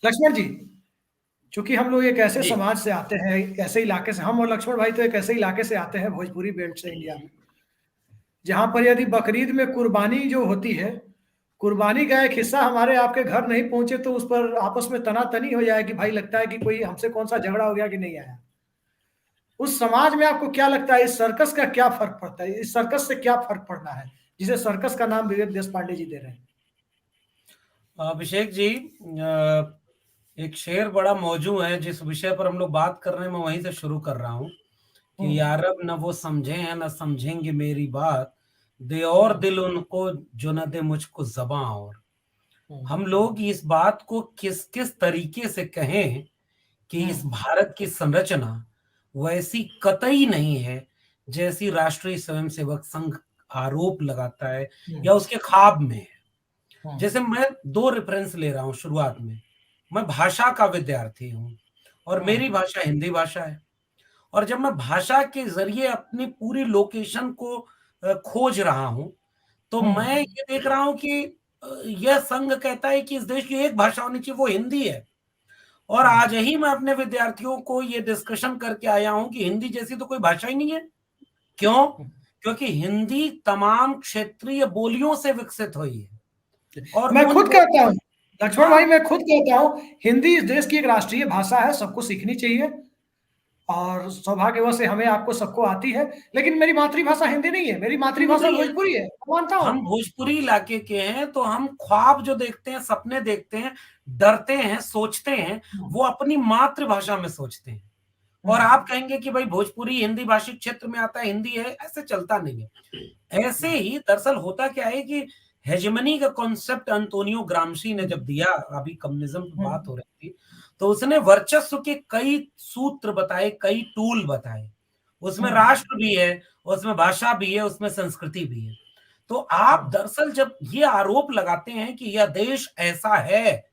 लक्ष्मण जी, चूंकि हम लोग एक ऐसे जी। समाज से आते हैं, ऐसे इलाके से, हम और लक्ष्मण भाई तो एक ऐसे इलाके से आते हैं, भोजपुरी बेल्ट से, इंडिया में, जहां पर यदि बकरीद में कुर्बानी जो होती है, कुर्बानी का एक हिस्सा हमारे आपके घर नहीं पहुंचे तो उस पर आपस में तनातनी हो जाए कि भाई लगता है कि कोई हमसे कौन सा झगड़ा हो गया कि नहीं आया। उस समाज में आपको क्या लगता है, इस सर्कस का क्या फर्क पड़ता है, इस सर्कस से क्या फर्क पड़ना है जिसे सर्कस का नाम विवेक देश पांडे जी दे रहे हैं। अभिषेक जी, एक शेर बड़ा मौजू है जिस विषय पर हम लोग बात कर रहे हैं, मैं वहीं से शुरू कर रहा हूँ कि हम्म, यारब न वो समझे हैं न समझेंगे मेरी बात, दे और हम्म, दिल उनको जो न दे मुझको ज़बां और। हम्म, हम लोग इस बात को किस किस तरीके से कहें कि इस हम्म, भारत की संरचना वैसी कतई नहीं है जैसी राष्ट्रीय स्वयंसेवक संघ आरोप लगाता है या हम्म, उसके ख्वाब में है। हम्म, जैसे मैं दो रेफरेंस ले रहा हूं शुरुआत में। मैं भाषा का विद्यार्थी हूं और मेरी हम्म, भाषा हिंदी भाषा है। और जब मैं भाषा के जरिए अपनी पूरी लोकेशन को खोज रहा हूं, तो मैं हम्म, ये देख रहा हूं कि यह संघ कहता है कि इस देश की एक भाषा होनी चाहिए, वो हिंदी है। और हम्म, आज ही मैं अपने विद्यार्थियों को ये डिस्कशन करके आया हूं कि हिंदी जैसी तो कोई भाषा ही नहीं है। क्यों? क्योंकि हिंदी तमाम क्षेत्रीय बोलियों से विकसित हुई है और मैं उन खुद कहता हूँ, लक्ष्मण भाई, हाँ, मैं खुद कहता हूँ, हिंदी इस देश की एक राष्ट्रीय भाषा है, सबको सीखनी चाहिए। और सौभाग्यवश से हमें आपको सबको आती है। लेकिन मेरी मातृभाषा हिंदी नहीं है, मेरी हिंदी मातृभाषा नहीं है। भोजपुरी है, मैं मानता हूँ। हम भोजपुरी इलाके के हैं, तो हम ख्वाब जो देखते हैं, सपने देखते हैं, डरते हैं, सोचते हैं, हम्म, वो अपनी मातृभाषा में सोचते हैं। और हम्म, आप कहेंगे कि भाई भोजपुरी हिंदी भाषिक क्षेत्र में आता है, हिंदी है, ऐसे चलता नहीं है। ऐसे ही दरअसल होता क्या है कि हेजेमनी का कॉन्सेप्ट अंतोनियो ग्राम्शी ने जब दिया, अभी कम्युनिज्म की हम्म, बात हो रही थी, तो उसने वर्चस्व के कई सूत्र बताए, कई टूल बताए। उसमें हम्म, राष्ट्र भी है, उसमें भाषा भी है, उसमें संस्कृति भी है। तो आप हम्म, दरअसल जब ये आरोप लगाते हैं कि यह देश ऐसा है,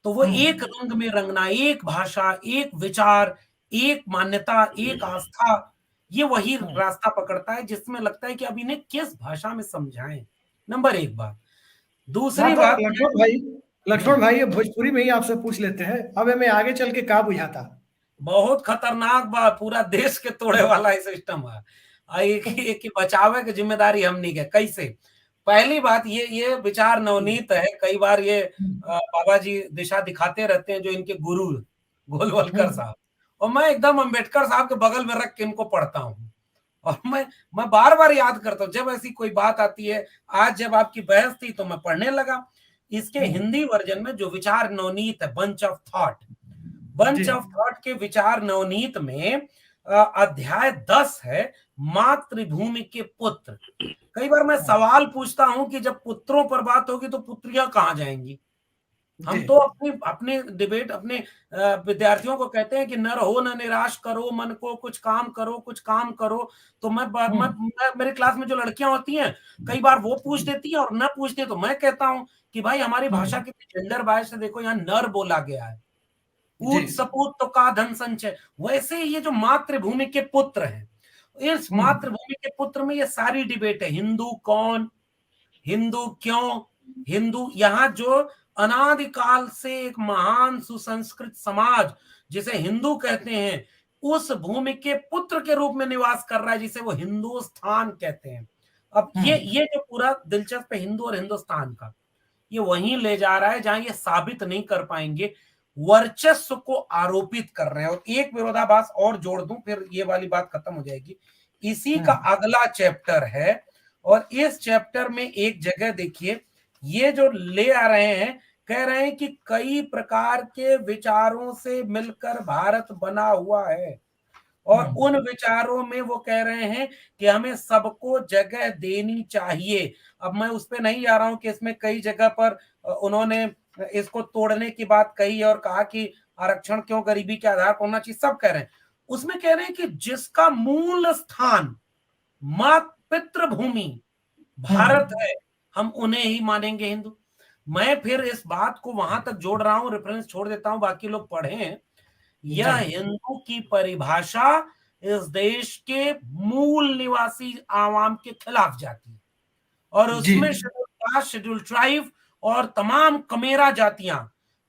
तो वो एक हम्म, रंग में रंगना, एक भाषा, एक विचार, एक मान्यता, एक आस्था, ये वही हम्म। रास्ता पकड़ता है जिसमें लगता है कि अब इन्हें किस भाषा में समझाएं। नंबर एक बात। हाँ दूसरी तो बात है। लक्ष्मण भाई, हम्म, लक्ष्मण भाई, ये भोजपुरी में ही आपसे पूछ लेते हैं, अब हमें आगे चल के का बुझाता। बहुत खतरनाक बा, पूरा देश के तोड़े वाला ही सिस्टम है। एक की बचावे की जिम्मेदारी हमनी के कैसे। पहली बात, ये विचार नवनीत है। कई बार ये बाबा जी दिशा दिखाते रहते हैं, जो इनके गुरु गोलवलकर हम्म, साहब। और मैं एकदम अंबेडकर साहब के बगल में रख के इनको पढ़ता हूँ। और मैं बार बार याद करता हूँ जब ऐसी कोई बात आती है। आज जब आपकी बहस थी तो मैं पढ़ने लगा। इसके हम्म, हिंदी वर्जन में जो विचार नवनीत है, बंच ऑफ थॉट, बंच जी, ऑफ थॉट के विचार नवनीत में अध्याय 10 है, मातृभूमि के पुत्र। कई बार मैं हम्म, सवाल पूछता हूं कि जब पुत्रों पर बात होगी तो पुत्रियां कहां जाएंगी। जी, हम तो अपने अपने डिबेट अपने विद्यार्थियों को कहते हैं कि नर हो न निराश करो मन को, कुछ काम करो, कुछ काम करो। तो हम्म, मेरे क्लास में जो लड़कियां होती हैं, कई बार वो पूछ देती हैं और न पूछती हैं, तो मैं कहता हूं कि भाई हमारी भाषा हम्म, कितनी जेंडर बायस है, देखो यहाँ नर बोला गया है। जी, ऊत सपूत तो का धन संचय। वैसे ही ये जो मातृभूमि के पुत्र हैं, इस हम्म, मातृभूमि के पुत्र में ये सारी डिबेट है। हिंदू कौन, हिंदू क्यों, हिंदू यहाँ जो अनादिकाल से एक महान सुसंस्कृत समाज जिसे हिंदू कहते हैं, उस भूमि के पुत्र के रूप में निवास कर रहा है, जिसे वो हिंदुस्तान कहते हैं। अब हम्म, ये जो पूरा दिलचस्प है हिंदू और हिंदुस्तान का, ये वहीं ले जा रहा है जहां ये साबित नहीं कर पाएंगे, वर्चस्व को आरोपित कर रहे हैं। और एक विरोधाभास और जोड़ दूं, फिर ये वाली बात खत्म हो जाएगी। इसी का हम्म, अगला चैप्टर है, और इस चैप्टर में एक जगह देखिए, ये जो ले आ रहे हैं, कह रहे हैं कि कई प्रकार के विचारों से मिलकर भारत बना हुआ है, और उन हम्म, विचारों में वो कह रहे हैं कि हमें सबको जगह देनी चाहिए। अब मैं उस पे नहीं जा रहा हूं कि इसमें कई जगह पर उन्होंने इसको तोड़ने की बात कही और कहा कि आरक्षण क्यों गरीबी के आधार पर होना चाहिए, सब कह रहे हैं। उसमें कह रहे हैं कि जिसका मूल स्थान माँ पितृभूमि भारत हम्म, है, हम उन्हें ही मानेंगे हिंदू। मैं फिर इस बात को वहां तक जोड़ रहा हूं, रेफरेंस छोड़ देता हूं, बाकी लोग पढ़ें। जी, यह हिंदू की परिभाषा इस देश के मूल निवासी आवाम के खिलाफ जाती है, और जी, उसमें शेड्यूल कास्ट, शेड्यूल ट्राइब और तमाम कमेरा जातियां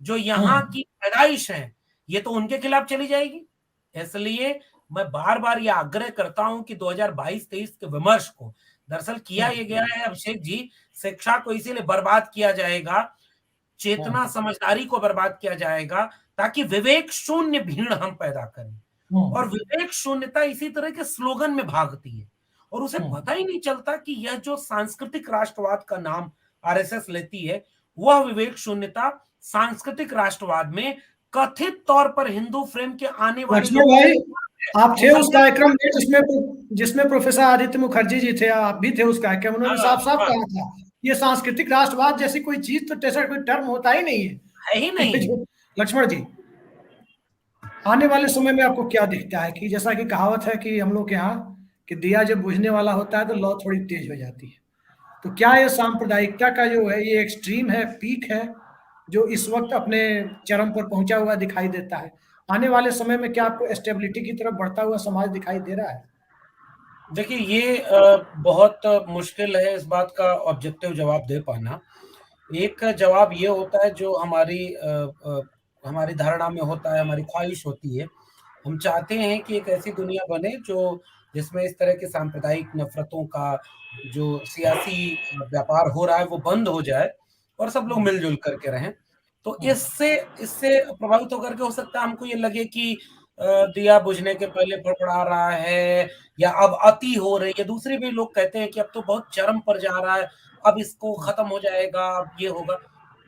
जो यहाँ की पैदाइश है, ये तो उनके खिलाफ चली जाएगी। इसलिए मैं बार बार ये आग्रह करता हूं कि 2022-23 के विमर्श को दरअसल किया ये गया है अभिषेक जी, शिक्षा को इसीलिए बर्बाद किया जाएगा, चेतना समझदारी को बर्बाद किया जाएगा, ताकि विवेक शून्य भीड़ हम पैदा करें। और विवेक शून्यता इसी तरह के स्लोगन में भागती है और उसे पता ही नहीं चलता कि यह जो सांस्कृतिक राष्ट्रवाद का नाम आरएसएस लेती है, वह विवेक शून्यता सांस्कृतिक राष्ट्रवाद में कथित तौर पर हिंदू फ्रेम के आने वाले लक्ष्मण भाई, आप थे उस कार्यक्रम में जिसमें प्रोफेसर आदित्य मुखर्जी जी थे, आप भी थे उस कार्यक्रम। उन्होंने साफ साफ कहा था ये सांस्कृतिक राष्ट्रवाद जैसी कोई चीज तो जैसा कोई टर्म होता ही नहीं है ही नहीं। लक्ष्मण जी, आने वाले समय में आपको क्या दिखता है कि जैसा कि कहावत है कि हम लोग के यहाँ कि दिया जब बुझने वाला होता है तो लौ थोड़ी तेज हो जाती है, तो क्या ये सांप्रदायिकता का जो है ये एक्सट्रीम है, पीक है, जो इस वक्त अपने चरम पर पहुंचा हुआ दिखाई देता है? आने वाले समय में क्या आपको स्टेबिलिटी की तरफ बढ़ता हुआ समाज दिखाई दे रहा है? देखिए, ये बहुत मुश्किल है इस बात का ऑब्जेक्टिव जवाब दे पाना। एक जवाब ये होता है जो हमारी धारणा में होता है, हमारी ख्वाहिश होती है। हम चाहते हैं कि एक ऐसी दुनिया बने जिसमें इस तरह के सांप्रदायिक नफरतों का जो सियासी व्यापार हो रहा है वो बंद हो जाए और सब लोग मिलजुल करके रहें। तो इससे प्रभावित होकर के हो सकता है हमको ये लगे कि दिया बुझने के पहले फड़फड़ा रहा है या अब अति हो रही है। दूसरे भी लोग कहते हैं कि अब तो बहुत चरम पर जा रहा है, अब इसको खत्म हो जाएगा, अब ये होगा।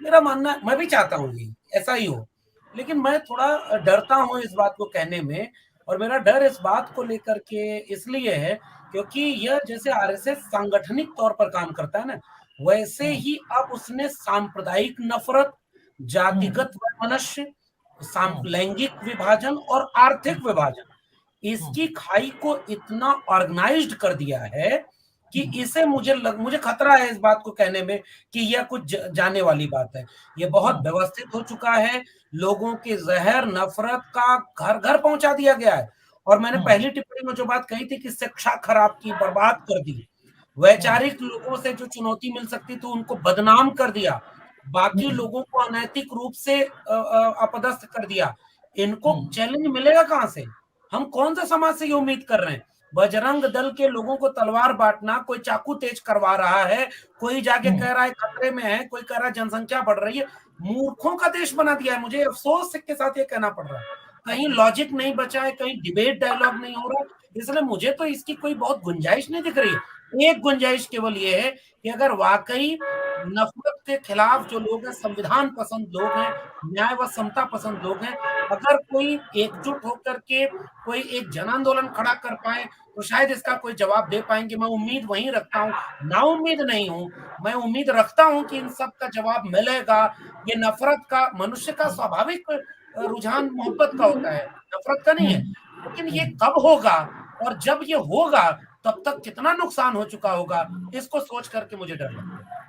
मेरा मानना, मैं भी चाहता हूँ ये ऐसा ही हो, लेकिन मैं थोड़ा डरता हूँ इस बात को कहने में। और मेरा डर इस बात को लेकर के इसलिए है क्योंकि यह जैसे आरएसएस सांगठनिक तौर पर काम करता है ना, वैसे ही अब उसने सांप्रदायिक नफरत, जातिगत वैमनस्य, लैंगिक विभाजन और आर्थिक विभाजन, इसकी खाई को इतना ऑर्गेनाइज्ड कर दिया है कि इसे मुझे खतरा है इस बात को कहने में कि यह कुछ जाने वाली बात है। ये बहुत व्यवस्थित हो चुका है, लोगों के जहर नफरत का घर घर पहुंचा दिया गया है। और मैंने पहली टिप्पणी में जो बात कही थी कि शिक्षा खराब की, बर्बाद कर दी, वैचारिक लोगों से जो चुनौती मिल सकती थी उनको बदनाम कर दिया, बाकी लोगों को अनैतिक रूप से अपदस्थ कर दिया। इनको चैलेंज मिलेगा कहां से? हम कौन सा समाज से ये उम्मीद कर रहे हैं? बजरंग दल के लोगों को तलवार बांटना, कोई चाकू तेज करवा रहा है, कोई जाके कह रहा है खतरे में है, कोई कह रहा है जनसंख्या बढ़ रही है। मूर्खों का देश बना दिया है। मुझे अफसोस के साथ ये कहना पड़ रहा है, कहीं लॉजिक नहीं बचा है, कहीं डिबेट डायलॉग नहीं हो रहा। इसलिए मुझे तो इसकी कोई बहुत गुंजाइश नहीं दिख रही है। एक गुंजाइश केवल ये है कि अगर वाकई नफरत के खिलाफ जो लोग हैं, संविधान पसंद लोग हैं, न्याय व समता पसंद लोग हैं, अगर कोई एकजुट होकर के कोई एक जन आंदोलन खड़ा कर पाए तो शायद इसका कोई जवाब दे पाएंगे। मैं उम्मीद वहीं रखता हूँ, ना उम्मीद नहीं हूँ। मैं उम्मीद रखता हूँ कि इन सब का जवाब मिलेगा। ये नफरत का, मनुष्य का स्वाभाविक रुझान मोहब्बत का होता है, नफरत का नहीं है। लेकिन ये कब होगा और जब ये होगा तब तक कितना नुकसान हो चुका होगा, इसको सोच करके मुझे डर लगता है।